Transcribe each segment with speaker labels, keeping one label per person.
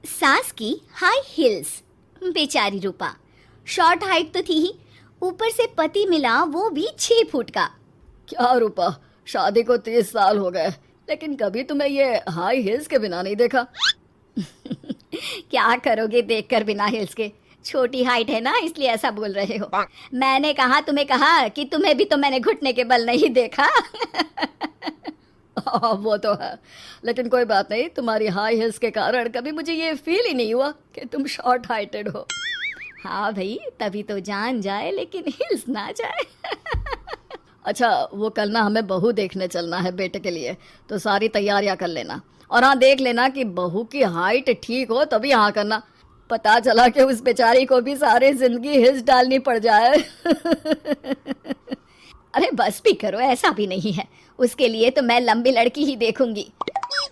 Speaker 1: सास की high heels. बेचारी रूपा, शॉर्ट हाइट तो थी ही, ऊपर से पति मिला वो भी 6 फुट का।
Speaker 2: क्या रूपा, शादी को 30 साल हो गए, लेकिन कभी तुम्हें ये हाई हील्स के बिना नहीं देखा।
Speaker 1: क्या करोगे देखकर बिना हिल्स के? छोटी हाइट है ना, इसलिए ऐसा बोल रहे हो। मैंने कहा, तुम्हें कहा कि तुम्हें भी तो मैंने घुटने के बल नहीं देखा।
Speaker 2: हाँ, वो तो है, लेकिन कोई बात नहीं, तुम्हारी हाई हील्स के कारण कभी मुझे ये फील ही नहीं हुआ कि तुम शॉर्ट हाइटेड हो।
Speaker 1: हाँ भाई, तभी तो जान जाए लेकिन हिल्स ना जाए।
Speaker 2: अच्छा, वो कल ना हमें बहू देखने चलना है बेटे के लिए, तो सारी तैयारियां कर लेना। और हाँ, देख लेना कि बहू की हाइट ठीक हो तभी हाँ करना। पता चला कि उस बेचारी को भी सारी जिंदगी हिल्स डालनी पड़ जाए।
Speaker 1: अरे बस भी करो, ऐसा भी नहीं है। उसके लिए तो मैं लंबी लड़की ही देखूंगी।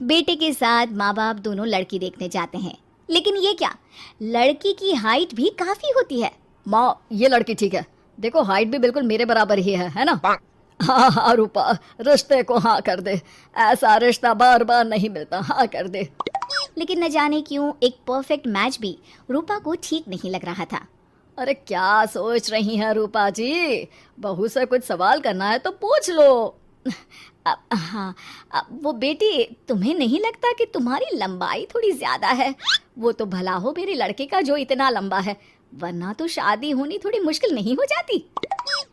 Speaker 1: बेटे के साथ माँ बाप दोनों लड़की देखने जाते हैं, लेकिन ये क्या, लड़की की हाइट भी काफी होती है।
Speaker 2: माँ, ये लड़की ठीक है, देखो हाइट भी बिल्कुल मेरे बराबर ही है ना। हाँ हाँ रूपा, रिश्ते को हाँ कर दे, ऐसा रिश्ता बार बार नहीं मिलता, हाँ कर दे।
Speaker 1: लेकिन न जाने क्यों एक परफेक्ट मैच भी रूपा को ठीक नहीं लग रहा था।
Speaker 2: अरे क्या सोच रही हैं रूपा जी, बहू से कुछ सवाल करना है तो पूछ लो।
Speaker 1: हाँ, वो बेटी, तुम्हें नहीं लगता कि तुम्हारी लंबाई थोड़ी ज्यादा है? वो तो भला हो मेरे लड़के का जो इतना लंबा है, वरना तो शादी होनी थोड़ी मुश्किल नहीं हो जाती।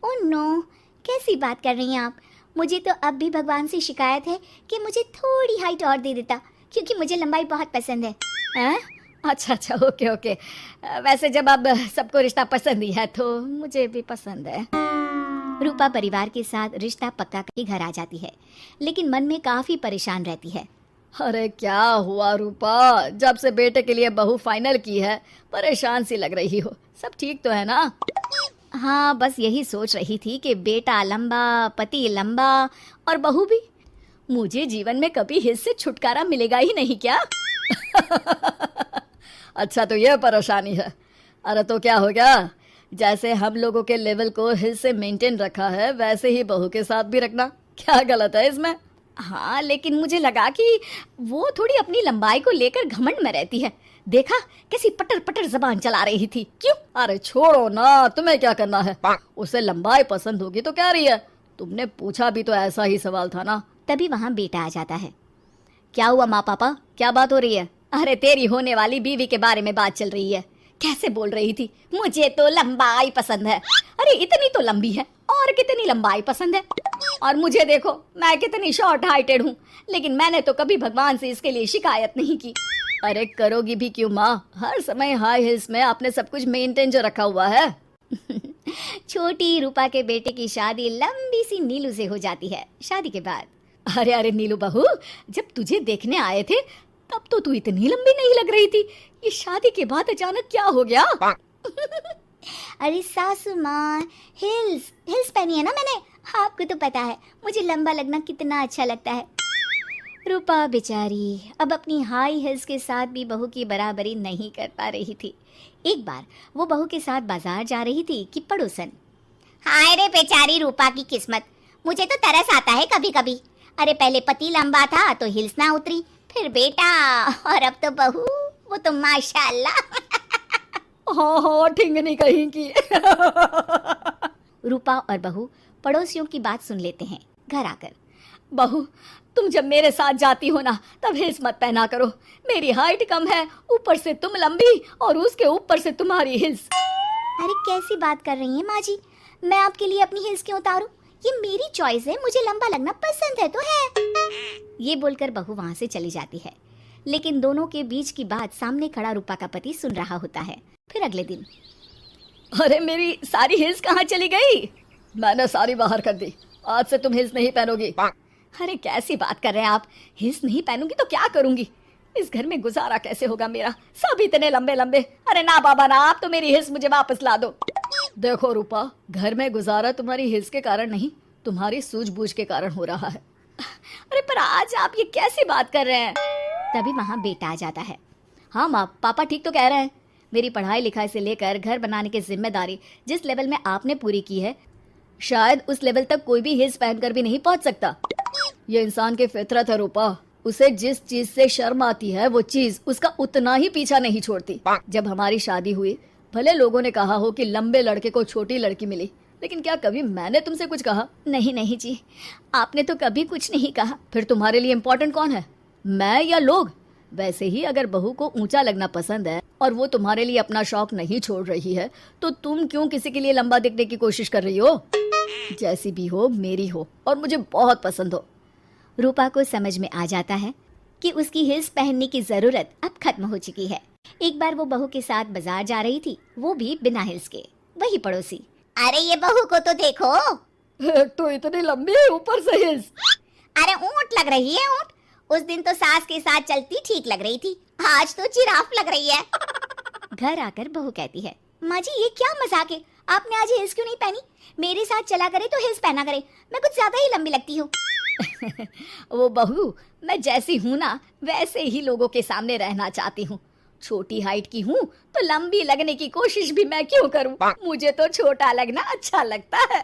Speaker 1: ओह नो, कैसी बात कर रही हैं आप? मुझे तो अब भी भगवान से शिकायत है कि मुझे थोड़ी हाइट और दे देता, क्योंकि मुझे लंबाई बहुत पसंद है।
Speaker 2: हैं? अच्छा अच्छा, ओके ओके। वैसे जब अब सबको रिश्ता पसंद ही है तो मुझे भी पसंद है।
Speaker 1: रूपा परिवार के साथ रिश्ता पक्का करके घर आ जाती है, लेकिन मन में काफी परेशान रहती है।
Speaker 2: अरे क्या हुआ रूपा, जब से बेटे के लिए बहू फाइनल की है परेशान सी लग रही हो, सब ठीक तो है ना?
Speaker 1: हाँ, बस यही सोच रही थी कि बेटा लंबा, पति लंबा और बहू भी। मुझे जीवन में कभी हिस्से से छुटकारा मिलेगा ही नहीं क्या?
Speaker 2: अच्छा, तो ये परेशानी है। अरे तो क्या हो गया, जैसे हम लोगों के लेवल को हिल से मेंटेन रखा है वैसे ही बहू के साथ भी रखना, क्या गलत है इसमें?
Speaker 1: हाँ, लेकिन मुझे लगा कि वो थोड़ी अपनी लंबाई को लेकर घमंड में रहती है। देखा कैसी पटर पटर जबान चला रही थी। क्यों?
Speaker 2: अरे छोड़ो ना, तुम्हें क्या करना है, उसे लंबाई पसंद होगी तो क्या रही है, तुमने पूछा भी तो ऐसा ही सवाल था ना।
Speaker 1: तभी वहाँ बेटा आ जाता है। क्या हुआ माँ पापा, क्या बात हो रही है? अरे तेरी होने वाली बीवी के बारे में बात चल रही है। कैसे बोल रही थी, मुझे तो लंबाई पसंद है। अरे इतनी तो लंबी है, और कितनी लंबाई पसंद है? और मुझे देखो, मैं कितनी शॉर्ट हाइटेड हूँ, लेकिन मैंने तो कभी भगवान से इसके लिए शिकायत नहीं की।
Speaker 2: अरे करोगी भी क्यों माँ, हर समय हाई हिल्स में आपने सब कुछ मेंटेन जो रखा हुआ है।
Speaker 1: छोटी रूपा के बेटे की शादी लंबी सी नीलू से हो जाती है शादी के बाद।
Speaker 2: अरे अरे नीलू बहू, जब तुझे देखने आए थे तब तो तू इतनी लंबी नहीं लग रही थी, ये शादी के बाद अचानक क्या हो गया?
Speaker 1: अरे सासू माँ, हिल्स हिल्स पहनी है ना मैंने, आपको तो पता है मुझे लंबा लगना कितना अच्छा लगता है। रूपा बेचारी अब अपनी हाई हिल्स के साथ भी बहू की बराबरी नहीं कर पा रही थी। एक बार वो बहू के साथ बाजार जा रही थी कि पड़ोसन, हाय रे बेचारी रूपा की किस्मत, मुझे तो तरस आता है कभी कभी। अरे पहले पति लंबा था तो हिल्स ना उतरी, फिर बेटा, और अब तो बहू, वो तो माशाल्लाह।
Speaker 2: हाँ हाँ, ठिंगनी कहीं की।
Speaker 1: रूपा और बहू पड़ोसियों की बात सुन लेते हैं घर आकर।
Speaker 2: बहू, तुम जब मेरे साथ जाती हो ना तब हिल्स मत पहना करो, मेरी हाइट कम है, ऊपर से तुम लंबी और उसके ऊपर से तुम्हारी हिल्स।
Speaker 1: अरे कैसी बात कर रही हैं माँ जी, मैं आपके लिए अपनी हिल्स क्यों उतारूं? ये मेरी चॉइस है, मुझे लंबा लगना पसंद है तो है। ये बोलकर बहू वहाँ से चली जाती है, लेकिन दोनों के बीच की बात सामने खड़ा रूपा का पति सुन रहा होता है। फिर अगले दिन,
Speaker 2: अरे मेरी सारी हिल्स कहाँ चली गई? मैंने सारी बाहर कर दी, आज से तुम हिल्स नहीं पहनोगी।
Speaker 1: अरे कैसी बात कर रहे हैं आप, हिल्स नहीं पहनूंगी तो क्या करूंगी? इस घर में गुजारा कैसे होगा मेरा, सब इतने लंबे लंबे। अरे ना बाबा ना, आप तो मेरी हिल्स मुझे वापस ला दो।
Speaker 2: देखो रूपा, घर में गुजारा तुम्हारी हिल्स के कारण नहीं, तुम्हारी सूझबूझ के कारण हो रहा है।
Speaker 1: अरे पर आज आप ये कैसी बात कर रहे हैं? तभी वहाँ बेटा आ जाता है।
Speaker 2: हाँ माँ, पापा ठीक तो कह रहे हैं, मेरी पढ़ाई लिखाई से लेकर घर बनाने की जिम्मेदारी जिस लेवल में आपने पूरी की है, शायद उस लेवल तक कोई भी हिल्स पहनकर भी नहीं पहुंच सकता। ये इंसान की फितरत है रूपा, उसे जिस चीज से शर्म आती है वो चीज उसका उतना ही पीछा नहीं छोड़ती। जब हमारी शादी हुई, भले लोगों ने कहा हो कि लंबे लड़के को छोटी लड़की मिली, लेकिन क्या कभी मैंने तुमसे कुछ कहा?
Speaker 1: नहीं नहीं जी, आपने तो कभी कुछ नहीं कहा।
Speaker 2: फिर तुम्हारे लिए इम्पोर्टेंट कौन है, मैं या लोग? वैसे ही अगर बहू को ऊंचा लगना पसंद है और वो तुम्हारे लिए अपना शौक नहीं छोड़ रही है, तो तुम क्यों किसी के लिए लंबा दिखने की कोशिश कर रही हो? जैसी भी हो, मेरी हो और मुझे बहुत पसंद हो।
Speaker 1: रूपा को समझ में आ जाता है कि उसकी हिल्स पहनने की जरूरत अब खत्म हो चुकी है। एक बार वो बहू के साथ बाजार जा रही थी, वो भी बिना हिल्स के। वही पड़ोसी, अरे ये बहू को तो देखो,
Speaker 2: तो इतनी लंबी है, ऊपर से हिल्स।
Speaker 1: अरे ऊंट लग रही है ऊंट। उस दिन तो सास के साथ चलती ठीक लग रही थी, आज तो जिराफ लग रही है। घर आकर बहू कहती है, माँ जी ये क्या मजाक है, आपने आज हिल्स क्यों नहीं पहनी? मेरे साथ चला करे तो हिल्स पहना करे, मैं कुछ ज्यादा ही लंबी लगती हूँ।
Speaker 2: वो बहू, मैं जैसी हूँ ना वैसे ही लोगों के सामने रहना चाहती हूँ। छोटी हाइट की हूँ तो लंबी लगने की कोशिश भी मैं क्यों करूँ? मुझे तो छोटा लगना अच्छा लगता है।